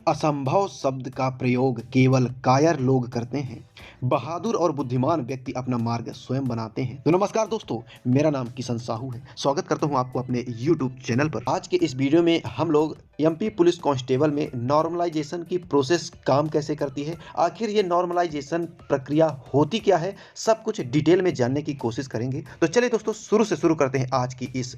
असंभव शब्द का प्रयोग केवल कायर लोग करते हैं। बहादुर और बुद्धिमान व्यक्ति अपना मार्ग स्वयं बनाते हैं। तो नमस्कार दोस्तों, मेरा नाम किशन साहू है। स्वागत करता हूं आपको अपने यूट्यूब चैनल पर। आज के इस वीडियो में हम लोग एमपी पुलिस कांस्टेबल में नॉर्मलाइजेशन की प्रोसेस काम कैसे करती है, आखिर ये नॉर्मलाइजेशन प्रक्रिया होती क्या है, सब कुछ डिटेल में जानने की कोशिश करेंगे। तो चलिए दोस्तों, शुरू से शुरू करते हैं आज की इस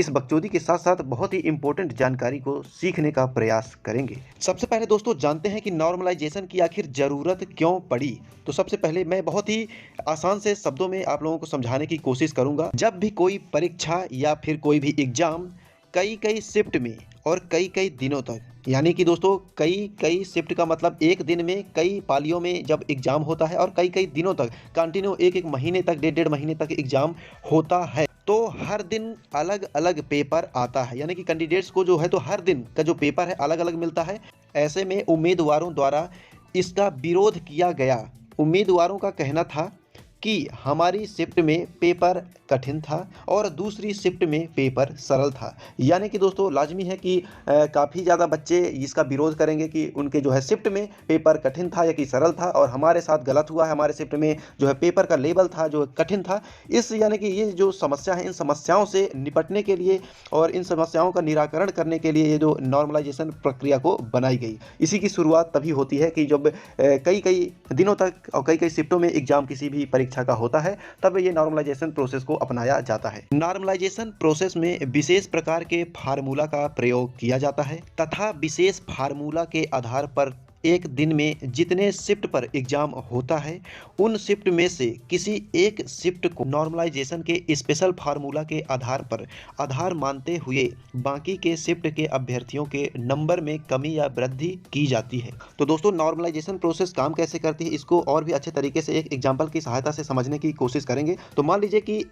बकचोदी के साथ साथ बहुत ही इंपॉर्टेंट जानकारी को सीखने का प्रयास करेंगे। सबसे पहले दोस्तों जानते हैं कि नॉर्मलाइजेशन की आखिर ज़रूरत क्यों पड़ी। तो सबसे पहले मैं बहुत ही आसान से शब्दों में आप लोगों को समझाने की कोशिश करूंगा। जब भी कोई परीक्षा या फिर कोई भी एग्जाम कई कई शिफ्ट में और कई कई दिनों तक, यानी कि दोस्तों कई कई शिफ्ट का मतलब एक दिन में कई पालियों में जब एग्जाम होता है और कई कई दिनों तक कंटिन्यू एक महीने तक डेढ़ महीने तक एग्जाम होता है, तो हर दिन अलग अलग पेपर आता है। यानी कि कैंडिडेट्स को जो है तो हर दिन का जो पेपर है अलग अलग मिलता है। ऐसे में उम्मीदवारों द्वारा इसका विरोध किया गया। उम्मीदवारों का कहना था कि हमारी शिफ्ट में पेपर कठिन था और दूसरी शिफ्ट में पेपर सरल था। यानी कि दोस्तों लाजमी है कि काफ़ी ज़्यादा बच्चे इसका विरोध करेंगे कि उनके जो है शिफ्ट में पेपर कठिन था या कि सरल था, और हमारे साथ गलत हुआ है, हमारे शिफ्ट में जो है पेपर का लेवल था जो कठिन था। इस यानी कि ये जो समस्या है, इन समस्याओं से निपटने के लिए और इन समस्याओं का निराकरण करने के लिए ये जो नॉर्मलाइजेशन प्रक्रिया को बनाई गई। इसी की शुरुआत तभी होती है कि जब कई कई दिनों तक और कई कई शिफ्टों में एग्जाम किसी भी परीक्षा का होता है, तब ये नॉर्मलाइजेशन प्रोसेस को अपनाया जाता है। नॉर्मलाइजेशन प्रोसेस में विशेष प्रकार के फार्मूला का प्रयोग किया जाता है तथा विशेष फार्मूला के आधार पर एक दिन में जितने शिफ्ट पर एग्जाम होता है, उन शिफ्ट में से किसी एक शिफ्ट को नॉर्मलाइजेशन के स्पेशल फार्मूला के आधार पर आधार मानते हुए बाकी के शिफ्ट के अभ्यर्थियों के नंबर में कमी या वृद्धि की जाती है। तो दोस्तों नॉर्मलाइजेशन प्रोसेस काम कैसे करती है, इसको और भी अच्छे तरीके से एक एग्जाम्पल की सहायता से समझने की कोशिश करेंगे। तो मान लीजिए कि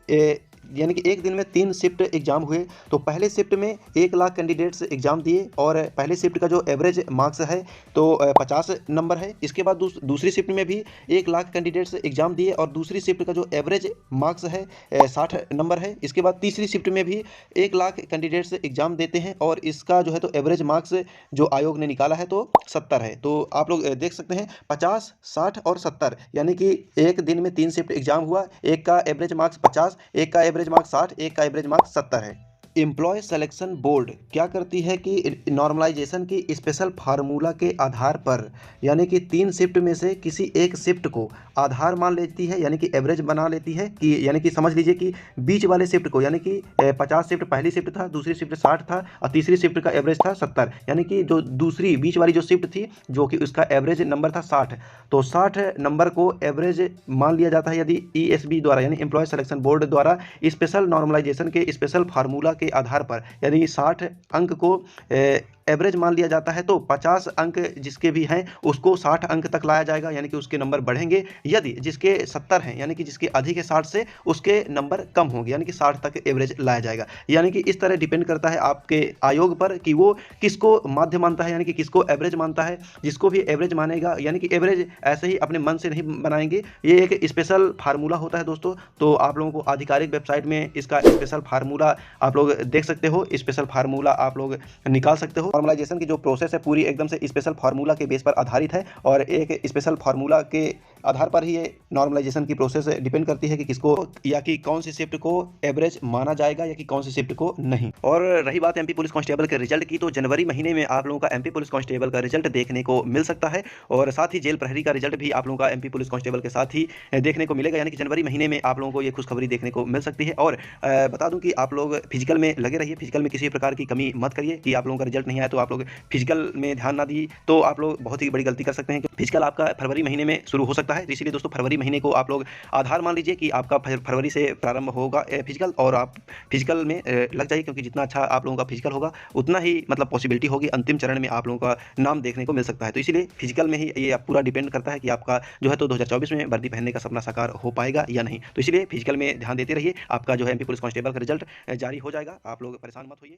यानी कि एक दिन में 3 शिफ्ट एग्जाम हुए, तो पहले शिफ्ट में 1 लाख कैंडिडेट्स एग्जाम दिए और पहले शिफ्ट का जो एवरेज मार्क्स है तो 50 नंबर है। इसके बाद दूसरी शिफ्ट में भी 1 लाख कैंडिडेट्स एग्जाम दिए और दूसरी शिफ्ट का जो एवरेज मार्क्स है 60 नंबर है। इसके बाद तीसरी शिफ्ट में भी 1 लाख कैंडिडेट्स एग्जाम देते हैं और इसका जो है तो एवरेज मार्क्स जो आयोग ने निकाला है तो 70 है। तो आप लोग देख सकते हैं 50, 60 और 70, यानी कि एक दिन में 3 शिफ्ट एग्जाम हुआ, एक का एवरेज मार्क्स 50, एक का एवरेज मार्क्स 60, एक का एवरेज मार्क्स 70 है। एम्प्लॉय सिलेक्शन बोर्ड क्या करती है कि नॉर्मलाइजेशन की स्पेशल फार्मूला के आधार पर, यानी कि 3 शिफ्ट में से किसी एक शिफ्ट को आधार मान लेती है, यानी कि एवरेज बना लेती है कि यानी कि समझ लीजिए कि बीच वाले शिफ्ट को, यानी कि 50 शिफ्ट पहली शिफ्ट था, दूसरी शिफ्ट 60 था और तीसरी शिफ्ट का एवरेज था 70, यानी कि जो दूसरी बीच वाली जो शिफ्ट थी जो कि उसका एवरेज नंबर था 60, तो 60 नंबर को एवरेज मान लिया जाता है यदि ESB द्वारा यानी एम्प्लॉय सिलेक्शन बोर्ड द्वारा स्पेशल नॉर्मलाइजेशन के स्पेशल फार्मूला के आधार पर, यानी 60 अंक को एवरेज मान लिया जाता है। तो 50 अंक जिसके भी हैं उसको 60 अंक तक लाया जाएगा, यानी कि उसके नंबर बढ़ेंगे। यदि जिसके 70 हैं, यानी कि जिसके अधिक है 60 से, उसके नंबर कम होंगे, यानी कि 60 तक एवरेज लाया जाएगा। यानी कि इस तरह डिपेंड करता है आपके आयोग पर कि वो किसको माध्य मानता है, यानी कि किसको एवरेज मानता है। जिसको भी एवरेज मानेगा, यानी कि एवरेज ऐसे ही अपने मन से नहीं बनाएंगे, ये एक स्पेशल फार्मूला होता है दोस्तों। तो आप लोगों को आधिकारिक वेबसाइट में इसका स्पेशल फार्मूला आप लोग देख सकते हो, स्पेशल फार्मूला आप लोग निकाल सकते हो। नॉर्मलाइजेशन की जो प्रोसेस है पूरी एकदम से स्पेशल फार्मूला के बेस पर आधारित है और एक स्पेशल फार्मूला के आधार पर ही ये नॉर्मलाइजेशन की प्रोसेस डिपेंड करती है कि किसको या कि कौन सी शिफ्ट को एवरेज माना जाएगा या कि कौन सी शिफ्ट को नहीं। और रही बात एमपी पुलिस कांस्टेबल के रिजल्ट की, तो जनवरी महीने में आप लोगों का एमपी पुलिस कांस्टेबल का रिजल्ट देखने को मिल सकता है और साथ ही जेल प्रहरी का रिजल्ट भी आप लोगों का एमपी पुलिस कांस्टेबल के साथ ही देखने को मिलेगा। यानी कि जनवरी महीने में आप लोगों को ये खुशखबरी देखने को मिल सकती है। और बता दूं कि आप लोग फिजिकल में लगे रहिए, फिजिकल में किसी प्रकार की कमी मत करिए कि आप लोगों का रिजल्ट नहीं आया तो आप लोग फिजिकल में ध्यान ना दिए, तो आप लोग बहुत ही बड़ी गलती कर सकते हैं। फिजिकल आपका फरवरी महीने में शुरू हो सकता है, इसीलिए दोस्तों फरवरी महीने को आप लोग आधार मान लीजिए कि आपका फरवरी से प्रारंभ होगा फिजिकल, और आप फिजिकल में लग जाइए, क्योंकि जितना अच्छा आप लोगों का फिजिकल होगा उतना ही मतलब पॉसिबिलिटी होगी अंतिम चरण में आप लोगों का नाम देखने को मिल सकता है। तो इसीलिए फिजिकल में ही ये पूरा डिपेंड करता है कि आपका जो है तो 2024 में वर्दी पहनने का सपना साकार हो पाएगा या नहीं। तो इसलिए फिजिकल में ध्यान देते रहिए, आपका जो है एमपी पुलिस कांस्टेबल का रिजल्ट जारी हो जाएगा, आप लोग परेशान मत होइए।